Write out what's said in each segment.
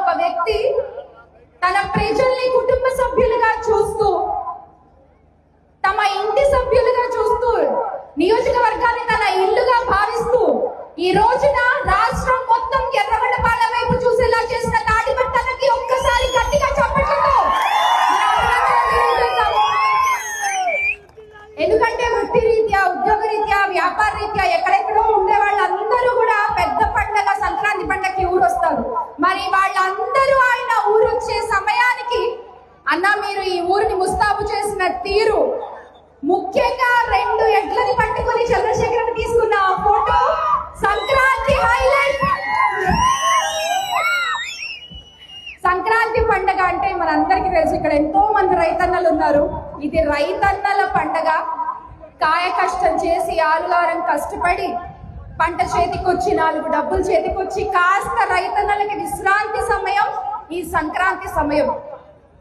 ఒక వ్యక్తి తన ప్రజల్ని కుటుంబ సభ్యులుగా చూస్తూ, తమ ఇంటి సభ్యులుగా చూస్తూ, నియోజకవర్గాన్ని తన ఇల్లుగా భావిస్తూ ఈ రోజున రాష్ట్రం మొత్తం ఎర్రగడ్డపాలెం వైపు చూసేలా చేసిన తాడిపట్టణకి ఒక్కసారి గట్టిగా చెప్పట్లేదు. ఎందుకంటే వృత్తి రీత్యా, ఉద్యోగ రీత్యా, వ్యాపార రీత్యా ఎక్కడెక్కడో ఉండే వాళ్ళందరూ కూడా పెద్ద పండగ సంక్రాంతి పండగకి ఊరు వస్తారు. మరి వాళ్ళందరూ ఆయన ఊరు వచ్చే సమయానికి అన్న మీరు ఈ ఊరిని ముస్తాబు చేసిన తీరు, ముఖ్యంగా 2 ఎడ్లని పట్టుకుని చంద్రశేఖర్ తీసుకున్న ఫోటో సంక్రాంతి హైలైట్. సంక్రాంతి పండగ అంటే మనందరికీ తెలుసు, ఇక్కడ ఎంతో మంది రైతన్నలు ఉన్నారు. ఇది రైతన్నల పండగ. కాయ కష్టం చేసి ఆలుగారం కష్టపడి పంట చేతికొచ్చి 4 డబ్బులు చేతికొచ్చి కాస్త రైతన్నలకి విశ్రాంతి సమయం ఈ సంక్రాంతి సమయం.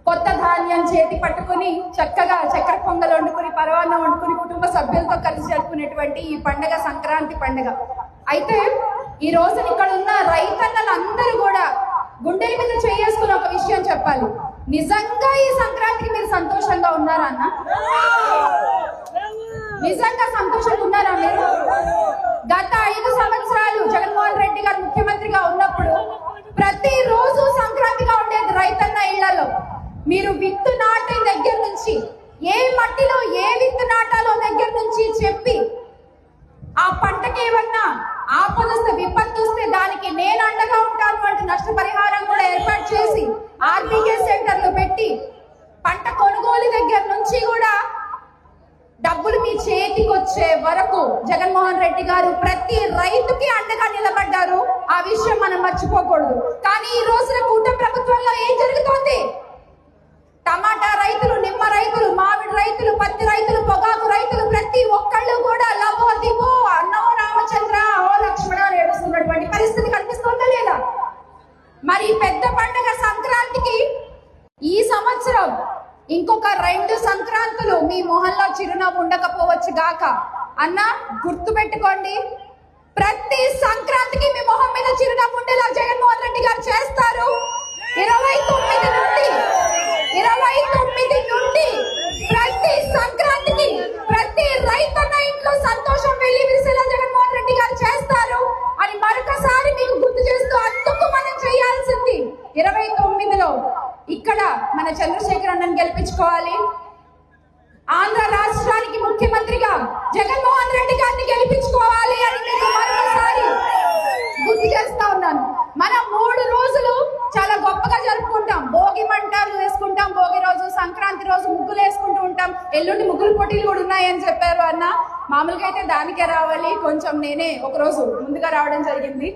కొత్త ధాన్యం చేతి పట్టుకుని చక్కగా చక్కెర పొంగల్ వండుకుని, పరవాన్నం వండుకుని కుటుంబ సభ్యులతో కలిసి జరుపుకునేటువంటి ఈ పండగ సంక్రాంతి పండగ. అయితే ఈ రోజు ఇక్కడ ఉన్న రైతన్నలందరూ కూడా గుండెల మీద చేసుకుని ఒక విషయం చెప్పాలి. నిజంగా ఈ సంక్రాంతికి మీరు సంతోషంగా ఉన్నారా అన్న? నిజంగా సంతోషంగా ఉన్నారా మీరు? గత 5 సంవత్సరాలు జగన్మోహన్ రెడ్డి గారు ముఖ్యమంత్రిగా ఉన్నప్పుడు ప్రతిరోజు సంక్రాంతిగా ఉండేది రైతన్న ఇళ్లలో. మీరు విత్తు నాటే దగ్గర నుంచి, ఏ మట్టిలో ఏ విత్తు నాటాలో దగ్గర నుంచి చెప్పి, ఆ పంటకి ఏమన్నా ఆపదొస్తే, విపత్తు వస్తే దానికి నేను అండగా ఉంటాను అంటే నష్టపరిహారం కూడా ఏర్పాటు చేసి ఆర్బీకే సెంటర్లు పెట్టి, పంట కొనుగోలు దగ్గర నుంచి కూడా డబ్బులు మీ చేతికి వచ్చే వరకు జగన్మోహన్ రెడ్డి గారు ప్రతి రైతుకి అండగా నిలబడ్డారు. ఆ విషయం మనం మర్చిపోకూడదు. కానీ ఈ రోజున కూటమి ప్రభుత్వంలో ఏం జరుగుతోంది? టమాటా రైతులు, నిమ్మ రైతులు, మామిడి రైతులు, పత్తి రైతులు, పొగాకు రైతులు ప్రతి ఒక్కళ్ళు కూడా లబో దిబో అన్నో రామచంద్ర ఓ లక్ష్మణ ఏడుస్తున్నటువంటి పరిస్థితి కనిపిస్తుందా లేదా? మరి పెద్ద పండుగ సంక్రాంతికి ఈ సంవత్సరం ఇంకొక 2 సంక్రాంతులు మీ మొహంలో చిరునవ్వు ఉండకపోవచ్చు గాక. అన్న గుర్తు పెట్టుకోండి, ప్రతి సంక్రాంతికి మీ మొహం మీద చిరునవ్వు ఉండేలా జగన్మోహన్ రెడ్డి గారు చేస్తారు. 29 నుండి ప్రతి సంక్రాంతికి ప్రతి రైతన్న ఇంట్లో సంతోషం వెళ్లి విరిసేలా జగన్మోహన్ రెడ్డి గారు చేస్తారు అని మరొకసారి మీకు గుర్తు చేస్తూ, అందుకు మనం చేయాల్సింది 29లో ఇక్కడ మన చంద్రశేఖర్ అన్నని గెలిపించుకోవాలి. ఆంధ్ర రాష్ట్రానికి ముఖ్యమంత్రిగా జగన్మోహన్ రెడ్డి గారిని గెలిపించుకోవాలి అని మీకు మరొకసారి గుర్తు చేస్తా ఉన్నాను. మనం 3 రోజులు చాలా గొప్పగా జరుపుకుంటాం. భోగి మంటలు వేసుకుంటాం, భోగి రోజు, సంక్రాంతి రోజు ముగ్గులు వేసుకుంటూ ఉంటాం. ఎల్లుండి ముగ్గులు పోటీలు కూడా ఉన్నాయని చెప్పారు అన్న. మామూలుగా అయితే దానికే రావాలి, కొంచెం నేనే ఒక రోజు ముందుగా రావడం జరిగింది.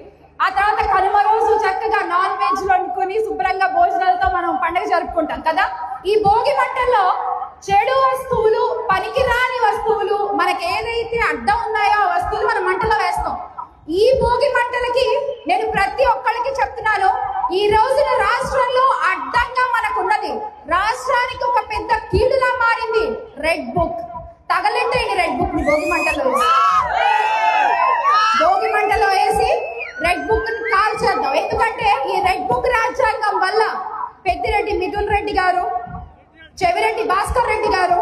ఆ తర్వాత కనుమ రోజు చక్కగా నాన్ వెజ్ వండుకొని శుభ్రంగా భోజనాలతో మనం పండుగ జరుపుకుంటాం కదా. ఈ భోగి మంటల్లో చెడు వస్తువులు, పనికిరాని వస్తువులు, మనకి ఏదైతే అడ్డం ఉన్నాయో ఆ వస్తువులు మనం మంటలో వేస్తాం. ఈ భోగి మంటలకి నేను ప్రతి ఒక్కరికి చెప్తున్నాను, ఈ రోజున రాష్ట్రంలో అడ్డంగా మనకున్నది, రాష్ట్రానికి ఒక పెద్ద కీడులా మారింది రెడ్ బుక్. తగలెట్టేయండి రెడ్ బుక్ ని భోగి మంటలో వేసి రెడ్ బుక్ ని కాల్ చేద్దాం. ఎందుకంటే ఈ రెడ్ బుక్ రాజ్యాంగం వల్ల పెద్దిరెడ్డి మిథున్ రెడ్డి గారు, చెవిరెడ్డి భాస్కర్ రెడ్డి గారు,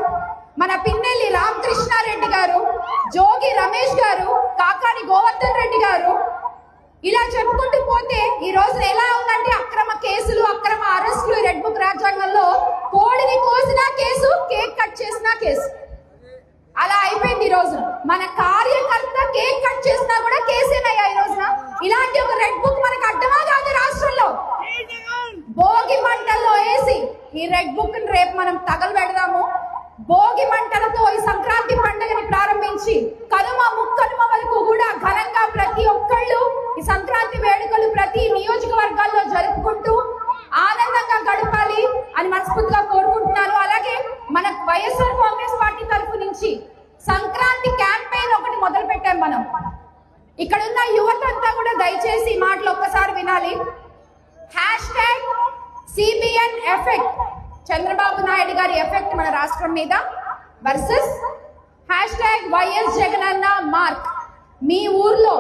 మన పిన్నెల్లి రామకృష్ణారెడ్డి గారు, జోగి రమేష్ గారు, కాకాని గోవర్ధన్ రెడ్డి గారు, ఇలా చెప్పుకుంటూ పోతే ఈ రోజు ఎలా ఉందంటే అక్రమ కేసులు, అక్రమ అరెస్టులు. రెడ్ బుక్ రాజ్యాంగంలో కోడిని కోసినా కేసు, కేక్ కట్ చేసినా కేసు, అలా అయిపోయింది. ఈ రోజు మన కార్యకర్త కేక్ కట్ చేసినా కూడా కేసేనయ్యా ఈ రోజున. ఇలాంటి ఒక రెడ్ బుక్ మనకు అడ్డమా కాదు రాష్ట్రంలో. భోగి మంటల్లో వేసి ఈ రెడ్ బుక్ ని రేపు మనం తగలబెడదాము. భోగి మంటలతో ఈ సంక్రాంతి పండుగని ప్రారంభించి కనుమ ముక్కనుమ వరకు కూడా ఘనంగా ప్రతి ఒక్కళ్ళు ఈ సంక్రాంతి వేడుకలు ప్రతి నియోజకవర్గాల్లో జరుపుకుంటూ ఆనందంగా గడపాలి అని మనస్ఫూర్తిగా కోరుకుంటున్నాను. అలాగే మన వైఎస్ఆర్ కాంగ్రెస్ పార్టీ తరఫు నుంచి సంక్రాంతి క్యాంపెయిన్ ఒకటి మొదలు పెట్టాం మనం. ఇక్కడ ఉన్న యువత అంతా కూడా దయచేసి మాటలు ఒక్కసారి వినాలి. #CBN ఎఫెక్ట్, చంద్రబాబు నాయుడు గారి ఎఫెక్ట్ మన రాష్ట్రం మీద వర్సెస్ #YS జగనన్న మార్క్. మీ ఊర్లో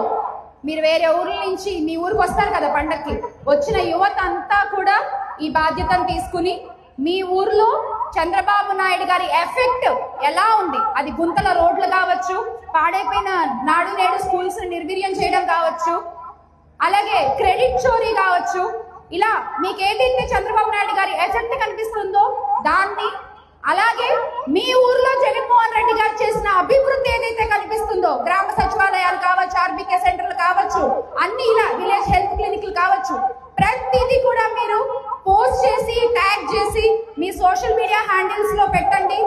మీరు వేరే ఊర్ల నుంచి మీ ఊరికి వస్తారు కదా పండక్కి, వచ్చిన యువత అంతా కూడా ఈ బాధ్యతను తీసుకుని మీ ఊర్లో చంద్రబాబు నాయుడు గారి ఎఫెక్ట్ ఎలా ఉంది, అది గుంతల రోడ్లు కావచ్చు, పాడైపోయిన నాడు నేడు స్కూల్స్ నిర్వీర్యం చేయడం కావచ్చు, అలాగే క్రెడిట్ చోరీ కావచ్చు, ఇలా మీకు ఏదైతే చంద్రబాబు నాయుడు గారి ఎఫెక్ట్ కనిపిస్తుందో దాన్ని, అలాగే మీ ఊర్లో జగన్మోహన్ రెడ్డి గారు చేసిన అభివృద్ధి ఏదైతే కనిపిస్తుందో, గ్రామ సచివాలయాలు కావచ్చు, ఆర్బీకే సెంటర్లు కావచ్చు, అన్ని ఇలా విలేజ్ హెల్త్ క్లినిక్లు కావచ్చు, ప్రతిదీ కూడా మీరు పోస్ట్ చేసి ట్యాగ్ చేసి మీ సోషల్ మీడియా హ్యాండిల్స్ లో పెట్టండి.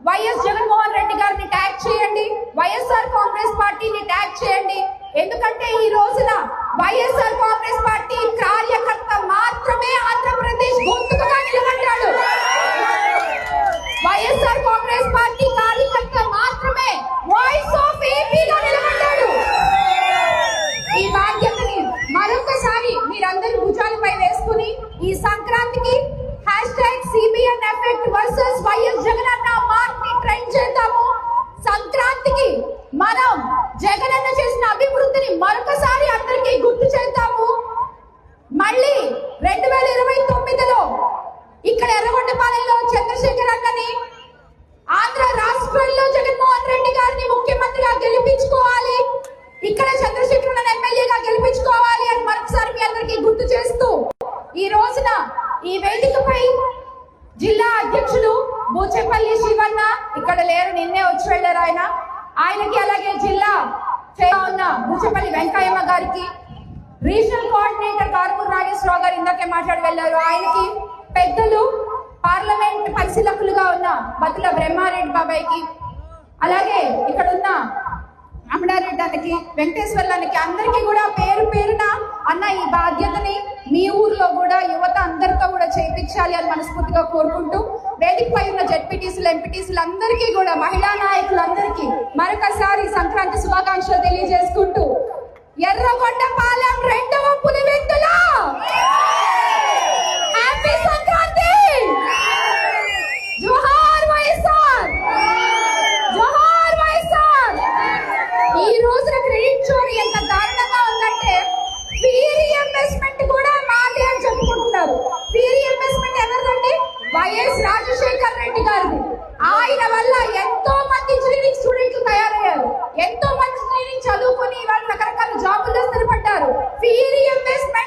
వైఎస్ జగన్మోహన్ రెడ్డి గారిని ట్యాగ్ చేయండి, వైఎస్ఆర్ కాంగ్రెస్ పార్టీని ట్యాగ్ చేయండి. ఎందుకంటే ఈ రోజున వైఎస్ఆర్ కాంగ్రెస్ పార్టీ కార్యకర్త మాత్రమే ఆంధ్రప్రదేశ్ గొంతుకగా నిలబడ్డాడు. వైఎస్ఆర్ కాంగ్రెస్ పార్టీ కార్యకర్త మాత్రమే వాయిస్ ఆఫ్ ఏపీగా నిలబడ్డాడు. ఈ బాధ్యతని మరొకసారి మీరందరూ భుజాలపై వేసుకుని ఈ సంక్రాంతికి #CBN effect versus YS Jagananna mark ని ట్రెండ్ చేద్దాము. సంక్రాంతికి మనం జగనన్న చేసిన అభివృద్ధిని మరొకసారి అందరికీ గుర్తు చేద్దాము. మళ్ళీ 2029లో ఇక్కడ ఎర్రగొండపాలెంలో చంద్రశేఖర్ అన్నని, ఆంధ్ర రాష్ట్రంలో జగన్మోహన్ రెడ్డి గారిని ముఖ్యమంత్రిగా గెలిపించుకోవాలి, ఇక్కడ చంద్రశేఖర్ అన్న ఎమ్మెల్యేగా గెలిపించుకోవాలి అని మరొకసారి మీ అందరికీ గుర్తు చేస్తూ, ఈ రోజున ఈ వేదికపై జిల్లా అధ్యక్షులు బూచేపల్లి శివన్న ఇక్కడ లేరు, నిన్నే వచ్చి వెళ్ళారు ఆయనకి, అలాగే జిల్లా ఉన్న బూచేపల్లి వెంకయ్యమ్మ గారికి, రీజనల్ కోఆర్డినేటర్ కారుమూరు నాగేశ్వరరావు గారు ఇందాకే మాట్లాడి వెళ్ళారు, ఆయనకి, పెద్దలు పార్లమెంట్ పరిశీలకులుగా ఉన్న బతుల బ్రహ్మారెడ్డి బాబాయ్కి, అలాగే ఇక్కడ ఉన్న అమడారెడ్డి అన్నకి, వెంకటేశ్వర్లకి, అందరికీ కూడా పేరు పేరున అన్న ఈ బాధ్యతని మీ ఊర్లో కూడా యువత అందరితో కూడా చేయించాలి అని మనస్ఫూర్తిగా కోరుకుంటూ, వేదికపై ఉన్న జెడ్పీటీసీలు, ఎంపీటీసీలు అందరికీ కూడా, మహిళా నాయకులందరికీ మరొకసారి సంక్రాంతి శుభాకాంక్షలు తెలియజేసుకుంటూ, ఎర్రగొండపాలెం 2వ పులివెందుల హ్యాపీ సంక్రాంతి. జోహార్ వైఎస్ఆర్, జోహార్ వైఎస్ఆర్. ఈ రోజున క్రెడిట్ చోరీ ఎంత దారుణంగా ఉందంటే పీరీ ఇన్వెస్ట్మెంట్ కూడా మాదే అని చెప్పుకుంటున్నారు. పీరీ ఇన్వెస్ట్మెంట్ ఎవరిదండి? వైఎస్ రాజశేఖర్ రెడ్డి గారిది. ఆయన వల్ల ఎంతో మంది ఇంజనీరింగ్ స్టూడెంట్లు తయారయ్యారు, ఎంతో మంది ఇంజనీరింగ్ చదువుకుని వాళ్ళు రకరకాల జాబుల్లో స్థిరపడ్డారు. పీరీ ఇన్వెస్ట్మెంట్